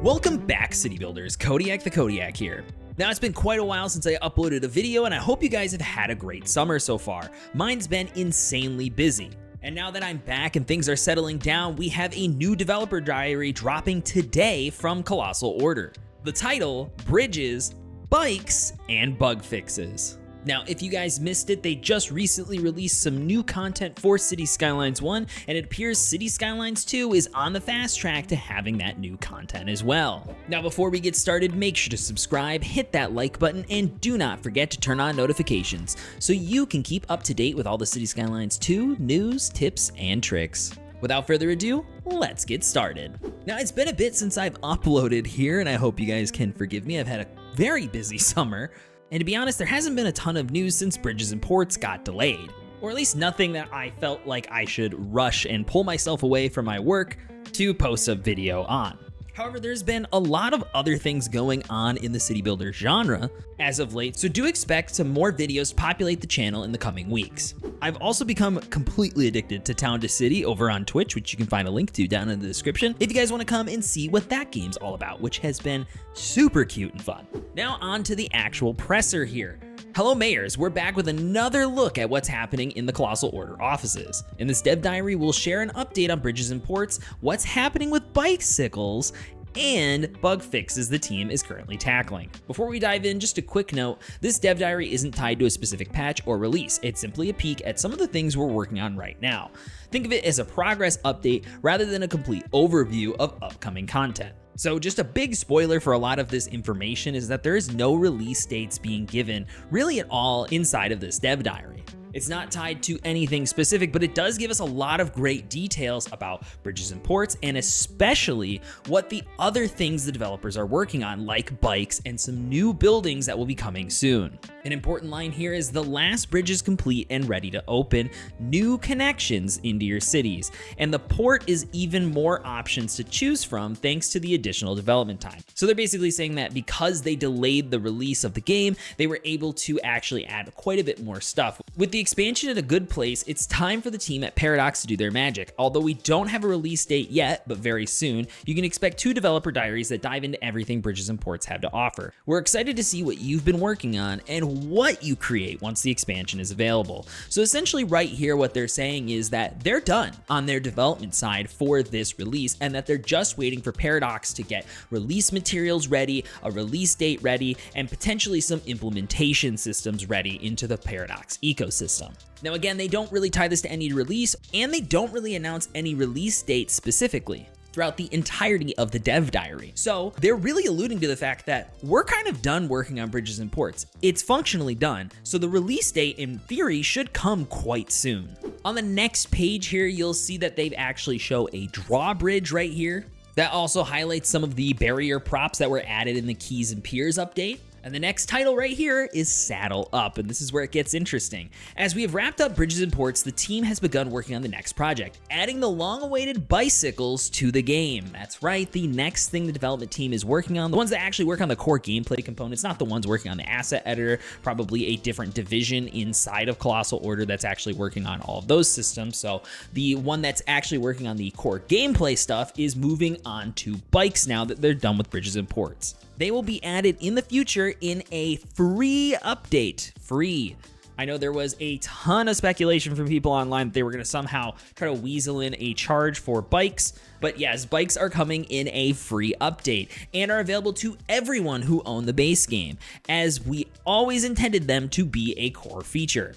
Welcome back, City Builders. Kodiak the Kodiak here. Now, it's been quite a while since I uploaded a video, and I hope you guys have had a great summer so far. Mine's been insanely busy. And now that I'm back and things are settling down, we have a new developer diary dropping today from Colossal Order. The title, Bridges, Bikes, and Bug Fixes. Now, if you guys missed it, they just recently released some new content for City Skylines 1, and it appears City Skylines 2 is on the fast track to having that new content as well. Now, before we get started, make sure to subscribe, hit that like button, and do not forget to turn on notifications so you can keep up to date with all the City Skylines 2 news, tips, and tricks. Without further ado, let's get started. Now, it's been a bit since I've uploaded here, and I hope you guys can forgive me. I've had a very busy summer. And to be honest, there hasn't been a ton of news since Bridges and Ports got delayed, or at least nothing that I felt like I should rush and pull myself away from my work to post a video on. However, there's been a lot of other things going on in the city builder genre as of late, so do expect some more videos to populate the channel in the coming weeks. I've also become completely addicted to Town to City over on Twitch, which you can find a link to down in the description if you guys want to come and see what that game's all about, which has been super cute and fun. Now on to the actual presser here. Hello Mayors, we're back with another look at what's happening in the Colossal Order offices. In this dev diary, we'll share an update on Bridges and Ports, what's happening with bicycles, and bug fixes the team is currently tackling. Before we dive in, just a quick note, this dev diary isn't tied to a specific patch or release. It's simply a peek at some of the things we're working on right now. Think of it as a progress update rather than a complete overview of upcoming content. So just a big spoiler for a lot of this information is that there is no release dates being given really at all inside of this dev diary. It's not tied to anything specific, but it does give us a lot of great details about Bridges and Ports, and especially what the other things the developers are working on, like bikes and some new buildings that will be coming soon. An important line here is the last bridge is complete and ready to open new connections into your cities, and the port is even more options to choose from thanks to the additional development time. So they're basically saying that because they delayed the release of the game, they were able to actually add quite a bit more stuff. With the expansion in a good place, it's time for the team at Paradox to do their magic. Although we don't have a release date yet, but very soon, you can expect 2 developer diaries that dive into everything Bridges and Ports have to offer. We're excited to see what you've been working on and what you create once the expansion is available. So essentially right here, what they're saying is that they're done on their development side for this release, and that they're just waiting for Paradox to get release materials ready, a release date ready, and potentially some implementation systems ready into the Paradox ecosystem. Now again, they don't really tie this to any release, and they don't really announce any release date specifically throughout the entirety of the dev diary. So they're really alluding to the fact that we're kind of done working on Bridges and Ports. It's functionally done, so the release date in theory should come quite soon. On the next page here, you'll see that they've actually show a drawbridge right here. That also highlights some of the barrier props that were added in the Keys and Piers update. And the next title right here is Saddle Up, and this is where it gets interesting. As we have wrapped up Bridges and Ports, the team has begun working on the next project, adding the long-awaited bicycles to the game. That's right, the next thing the development team is working on, the ones that actually work on the core gameplay components, not the ones working on the asset editor, probably a different division inside of Colossal Order that's actually working on all of those systems. So the one that's actually working on the core gameplay stuff is moving on to bikes now that they're done with Bridges and Ports. They will be added in the future in a free update. Free. I know there was a ton of speculation from people online that they were going to somehow try to weasel in a charge for bikes. But yes, bikes are coming in a free update and are available to everyone who own the base game, as we always intended them to be a core feature.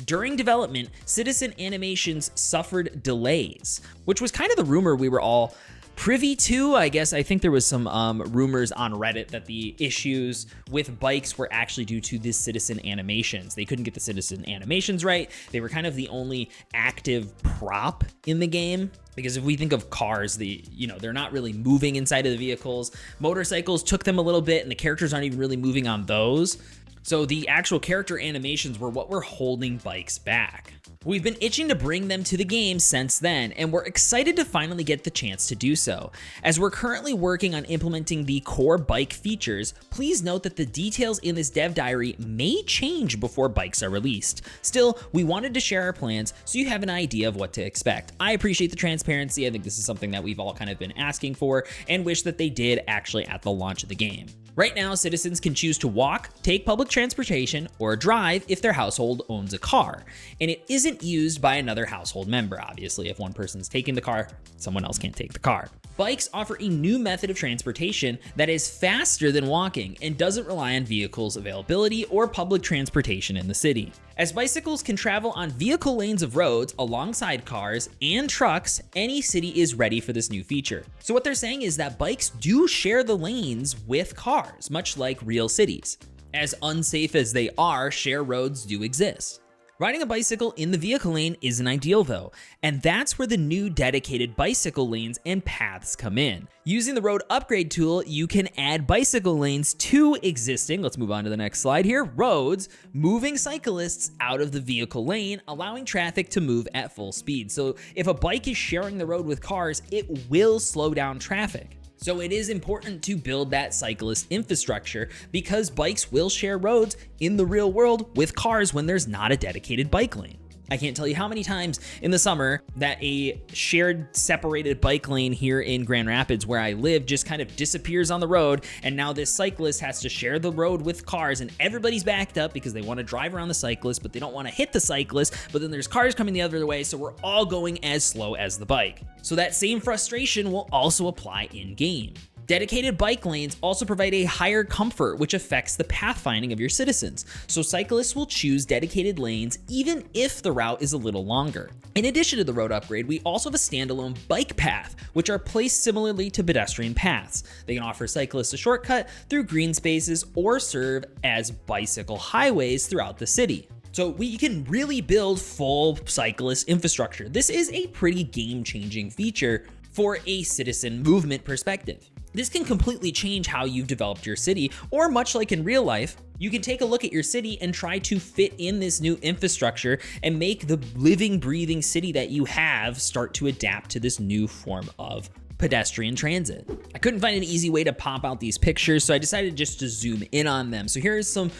During development, citizen animations suffered delays, which was kind of the rumor we were all privy to. I think there was some rumors on Reddit that the issues with bikes were actually due to the citizen animations. They couldn't get the citizen animations right. They were kind of the only active prop in the game. Because if we think of cars, they're not really moving inside of the vehicles. Motorcycles took them a little bit, and the characters aren't even really moving on those. So the actual character animations were what were holding bikes back. We've been itching to bring them to the game since then, and we're excited to finally get the chance to do so. As we're currently working on implementing the core bike features, please note that the details in this dev diary may change before bikes are released. Still, we wanted to share our plans so you have an idea of what to expect. I appreciate the transparency. I think this is something that we've all kind of been asking for and wish that they did actually at the launch of the game. Right now, citizens can choose to walk, take public transportation, or drive if their household owns a car. And it isn't used by another household member, obviously. If one person's taking the car, someone else can't take the car. Bikes offer a new method of transportation that is faster than walking and doesn't rely on vehicles availability or public transportation in the city. As bicycles can travel on vehicle lanes of roads alongside cars and trucks, any city is ready for this new feature. So what they're saying is that bikes do share the lanes with cars, much like real cities. As unsafe as they are, share roads do exist. Riding a bicycle in the vehicle lane isn't ideal though, and that's where the new dedicated bicycle lanes and paths come in. Using the road upgrade tool, you can add bicycle lanes to existing, let's move on to the next slide here, roads, moving cyclists out of the vehicle lane, allowing traffic to move at full speed. So if a bike is sharing the road with cars, it will slow down traffic. So it is important to build that cyclist infrastructure because bikes will share roads in the real world with cars when there's not a dedicated bike lane. I can't tell you how many times in the summer that a shared separated bike lane here in Grand Rapids where I live just kind of disappears on the road, and now this cyclist has to share the road with cars and everybody's backed up because they want to drive around the cyclist but they don't want to hit the cyclist, but then there's cars coming the other way, so we're all going as slow as the bike. So that same frustration will also apply in game. Dedicated bike lanes also provide a higher comfort, which affects the pathfinding of your citizens. So cyclists will choose dedicated lanes even if the route is a little longer. In addition to the road upgrade, we also have a standalone bike path, which are placed similarly to pedestrian paths. They can offer cyclists a shortcut through green spaces or serve as bicycle highways throughout the city. So we can really build full cyclist infrastructure. This is a pretty game-changing feature for a citizen movement perspective. This can completely change how you've developed your city, or much like in real life, you can take a look at your city and try to fit in this new infrastructure and make the living, breathing city that you have start to adapt to this new form of pedestrian transit. I couldn't find an easy way to pop out these pictures, so I decided just to zoom in on them. So here's some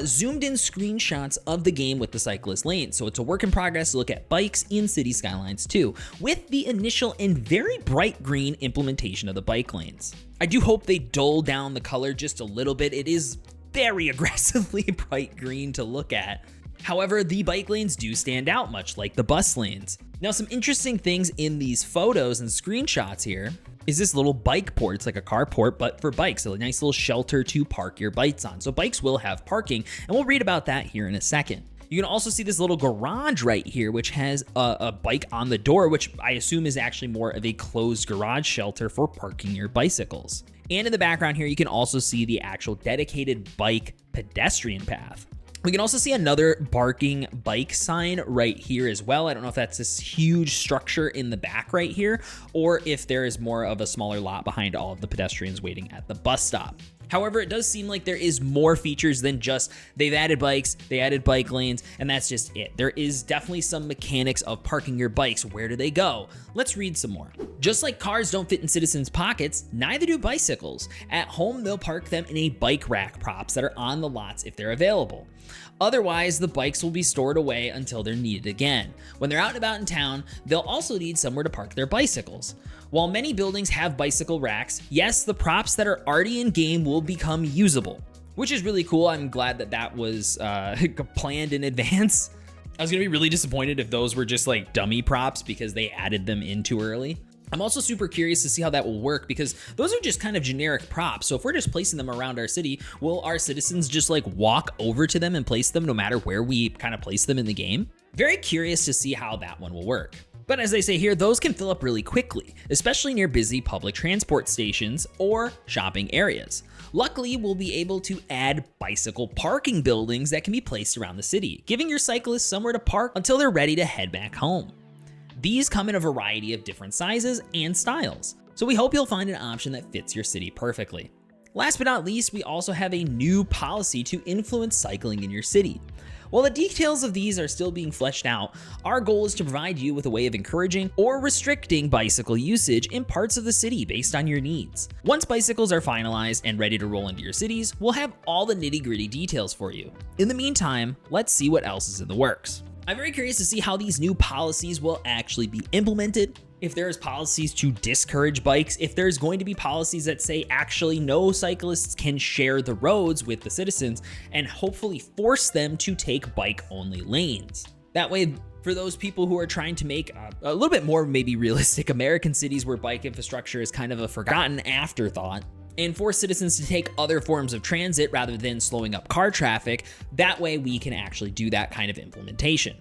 zoomed in screenshots of the game with the cyclist lane. So it's a work in progress to look at bikes in City Skylines 2 with the initial and very bright green implementation of the bike lanes. I do hope they dull down the color just a little bit. It is very aggressively bright green to look at. However, the bike lanes do stand out, much like the bus lanes. Now, some interesting things in these photos and screenshots here is this little bike port. It's like a carport, but for bikes, so a nice little shelter to park your bikes on. So bikes will have parking, and we'll read about that here in a second. You can also see this little garage right here, which has a bike on the door, which I assume is actually more of a closed garage shelter for parking your bicycles. And in the background here, you can also see the actual dedicated bike pedestrian path. We can also see another barking bike sign right here as well. I don't know if that's this huge structure in the back right here, or if there is more of a smaller lot behind all of the pedestrians waiting at the bus stop. However, it does seem like there is more features than just they've added bikes, they added bike lanes, and that's just it. There is definitely some mechanics of parking your bikes. Where do they go? Let's read some more. Just like cars don't fit in citizens' pockets, neither do bicycles. At home, they'll park them in a bike rack props that are on the lots if they're available. Otherwise, the bikes will be stored away until they're needed again. When they're out and about in town, they'll also need somewhere to park their bicycles. While many buildings have bicycle racks, yes, the props that are already in game will become usable, which is really cool. I'm glad that that was planned in advance. I was gonna be really disappointed if those were just like dummy props because they added them in too early. I'm also super curious to see how that will work because those are just kind of generic props. So if we're just placing them around our city, will our citizens just like walk over to them and place them no matter where we kind of place them in the game? Very curious to see how that one will work. But as they say here, those can fill up really quickly, especially near busy public transport stations or shopping areas. Luckily, we'll be able to add bicycle parking buildings that can be placed around the city, giving your cyclists somewhere to park until they're ready to head back home. These come in a variety of different sizes and styles, so we hope you'll find an option that fits your city perfectly. Last but not least, we also have a new policy to influence cycling in your city. While the details of these are still being fleshed out, our goal is to provide you with a way of encouraging or restricting bicycle usage in parts of the city based on your needs. Once bicycles are finalized and ready to roll into your cities, we'll have all the nitty-gritty details for you. In the meantime, let's see what else is in the works. I'm very curious to see how these new policies will actually be implemented. If there's policies to discourage bikes, if there's going to be policies that say actually no cyclists can share the roads with the citizens, and hopefully force them to take bike-only lanes. That way, for those people who are trying to make a little bit more maybe realistic American cities where bike infrastructure is kind of a forgotten afterthought, and force citizens to take other forms of transit rather than slowing up car traffic, that way we can actually do that kind of implementation.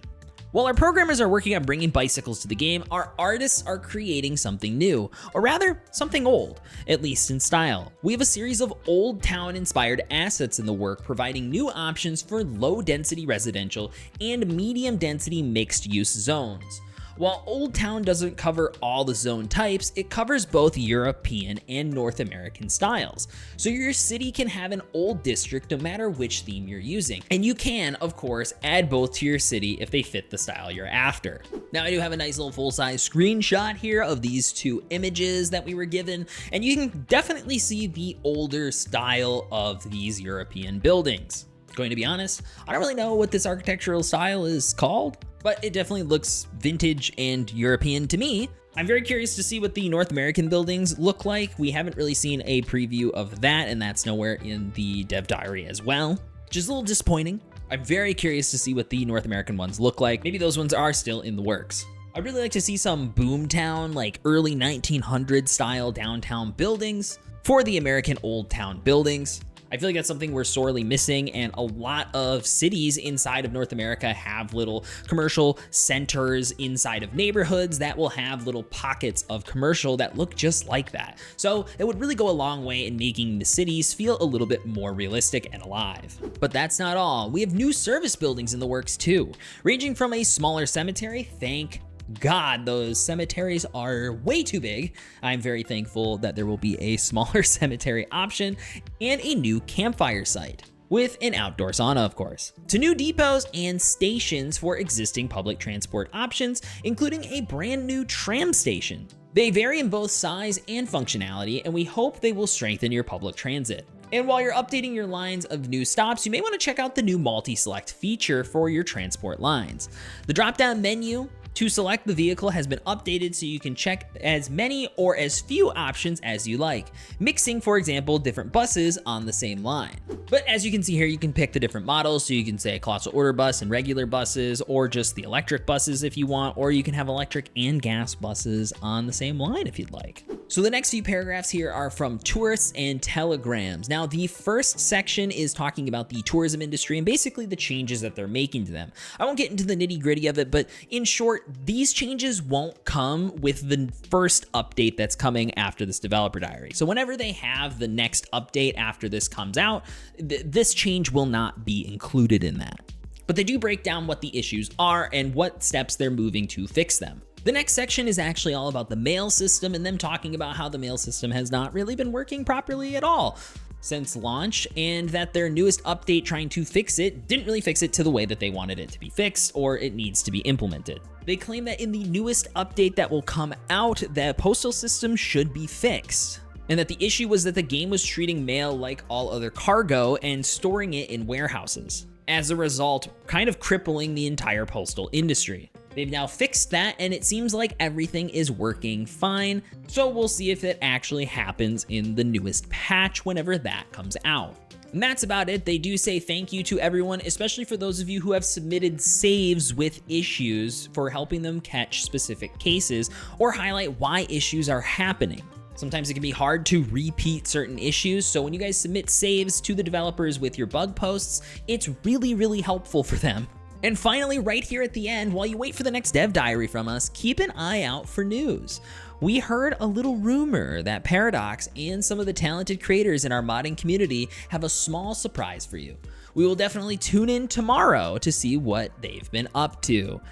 While our programmers are working on bringing bicycles to the game, our artists are creating something new, or rather, something old, at least in style. We have a series of Old Town-inspired assets in the work, providing new options for low-density residential and medium-density mixed-use zones. While Old Town doesn't cover all the zone types, it covers both European and North American styles. So your city can have an old district no matter which theme you're using. And you can, of course, add both to your city if they fit the style you're after. Now I do have a nice little full-size screenshot here of these two images that we were given, and you can definitely see the older style of these European buildings. Going to be honest, I don't really know what this architectural style is called, but it definitely looks vintage and European to me. I'm very curious to see what the North American buildings look like. We haven't really seen a preview of that, and that's nowhere in the dev diary as well, which is a little disappointing. I'm very curious to see what the North American ones look like. Maybe those ones are still in the works. I'd really like to see some boomtown, like early 1900s style downtown buildings for the American Old Town buildings. I feel like that's something we're sorely missing, and a lot of cities inside of North America have little commercial centers inside of neighborhoods that will have little pockets of commercial that look just like that. So it would really go a long way in making the cities feel a little bit more realistic and alive. But that's not all. We have new service buildings in the works too, ranging from a smaller cemetery, thank God, those cemeteries are way too big. I'm very thankful that there will be a smaller cemetery option and a new campfire site with an outdoor sauna, of course, to new depots and stations for existing public transport options, including a brand new tram station. They vary in both size and functionality, and we hope they will strengthen your public transit. And while you're updating your lines of new stops, you may want to check out the new multi-select feature for your transport lines. The drop-down menu to select the vehicle has been updated so you can check as many or as few options as you like, mixing, for example, different buses on the same line. But as you can see here, you can pick the different models, so you can say Colossal Order bus and regular buses, or just the electric buses if you want, or you can have electric and gas buses on the same line if you'd like. So the next few paragraphs here are from tourists and telegrams. Now, the first section is talking about the tourism industry and basically the changes that they're making to them. I won't get into the nitty-gritty of it, but in short, these changes won't come with the first update that's coming after this developer diary. So whenever they have the next update after this comes out, this change will not be included in that. But they do break down what the issues are and what steps they're moving to fix them. The next section is actually all about the mail system and them talking about how the mail system has not really been working properly at all since launch, and that their newest update trying to fix it didn't really fix it to the way that they wanted it to be fixed, or it needs to be implemented. They claim that in the newest update that will come out, the postal system should be fixed, and that the issue was that the game was treating mail like all other cargo and storing it in warehouses. As a result, kind of crippling the entire postal industry. They've now fixed that, and it seems like everything is working fine, so we'll see if it actually happens in the newest patch whenever that comes out. And that's about it. They do say thank you to everyone, especially for those of you who have submitted saves with issues, for helping them catch specific cases or highlight why issues are happening. Sometimes it can be hard to repeat certain issues, so when you guys submit saves to the developers with your bug posts, it's really, really helpful for them. And finally, right here at the end, while you wait for the next dev diary from us, keep an eye out for news. We heard a little rumor that Paradox and some of the talented creators in our modding community have a small surprise for you. We will definitely tune in tomorrow to see what they've been up to.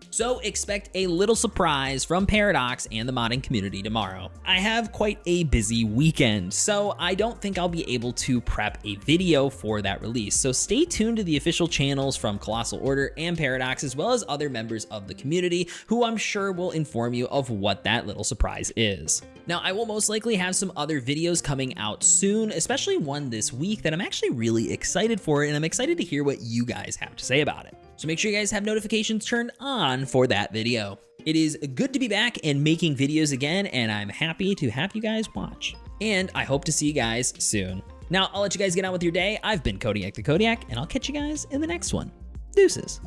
So expect a little surprise from Paradox and the modding community tomorrow. I have quite a busy weekend, so I don't think I'll be able to prep a video for that release. So stay tuned to the official channels from Colossal Order and Paradox, as well as other members of the community who I'm sure will inform you of what that little surprise is. Now, I will most likely have some other videos coming out soon, especially one this week that I'm actually really excited for, and I'm excited to hear what you guys have to say about it. So make sure you guys have notifications turned on for that video. It is good to be back and making videos again, and I'm happy to have you guys watch. And I hope to see you guys soon. Now, I'll let you guys get on with your day. I've been Kodiak the Kodiak, and I'll catch you guys in the next one. Deuces.